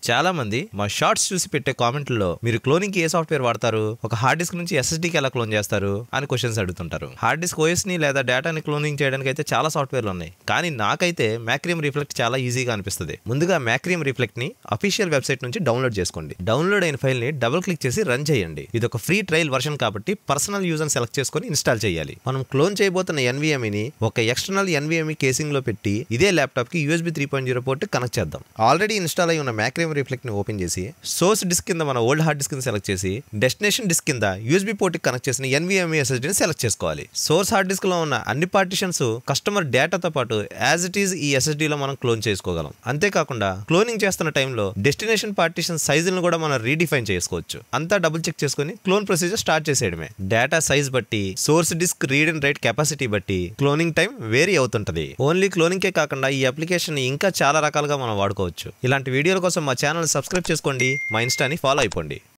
చాలా మంది మా షార్ట్స్ చూసి పెట్టే కామెంట్లలో మీరు క్లోనింగ్ కి ఏ సాఫ్ట్వేర్ వాడతారు, ఒక హార్డ్ డిస్క్ నుంచి SSD కి ఎలా క్లోన్ చేస్తారు అని క్వశ్చన్స్ అడుగుతుంటారు. హార్డ్ డిస్క్ OS ని లేదా డేటాని క్లోనింగ్ చేయడానికి అయితే చాలా సాఫ్ట్వేర్లు ఉన్నాయి, కానీ నాకైతే మ్యాక్రియం రిఫ్లెక్ట్ చాలా ఈజీగా అనిపిస్తుంది. ముందుగా మ్యాక్రియం రిఫ్లెక్ట్ ని అఫీషియల్ వెబ్సైట్ నుంచి డౌన్లోడ్ చేసుకోండి. డౌన్లోడ్ అయిన ఫైల్ ని డబుల్ క్లిక్ చేసి రన్ చేయండి. ఇది ఒక ఫ్రీ ట్రయల్ వర్షన్ కాబట్టి పర్సనల్ యూజ్ అని సెలెక్ట్ చేసుకొని ఇన్స్టాల్ చేయాలి. మనం క్లోన్ చేయబోతున్న NVMe ని ఒక ఎక్స్టర్నల్ NVMe కేసింగ్ లో పెట్టి ఇదే ల్యాప్టాప్ కి USB 3.0 పోర్ట్ కనెక్ట్ చేద్దాం. ఆల్రెడీ ఇన్స్టాల్ అయి ఉన్న మ్యాక్రియం రిఫ్లెక్ట్ ని ఓపెన్ చేసి సోర్స్ డిస్క్ కింద మన ఓల్డ్ హార్డ్ డిస్క్ ని సెలెక్ట్ చేసి డెస్టినేషన్ డిస్క్ కింద USB పోర్ట్ కి కనెక్ట్ చేసిన NVMe SSD ని సెలెక్ట్ చేసుకోవాలి. సోర్స్ హార్డ్ డిస్క్ లో ఉన్న అన్ని పార్టిషన్స్ కస్టమర్ డేటాతో పాటు యాజ్ ఇట్ ఈజ్ ఈ SSD లో మనం క్లోన్ చేసుకోగలం. అంతేకాకుండా క్లోనింగ్ చేస్తున్న టైంలో డెస్టినేషన్ పార్టిషన్ సైజులను కూడా మనం రీడిఫైన్ చేసుకోవచ్చు. అంతా డబుల్ చెక్ చేసుకుని క్లోన్ ప్రొసీజర్ స్టార్ట్ చేసేయడమే. డేటా సైజ్ బట్టి, source disk read and write capacity బట్టి క్లోనింగ్ టైం వేరీ అవుతుంటది. ఓన్లీ క్లోనింగ్ కే కాకుండా ఈ అప్లికేషన్ ఇంకా చాలా రకాలుగా మనం వాడుకోవచ్చు. ఇలాంటి వీడియోల కోసం మా ఛానల్ సబ్స్క్రైబ్ చేసుకోండి, మా ఇన్స్టాని ఫాలో అయిపోండి.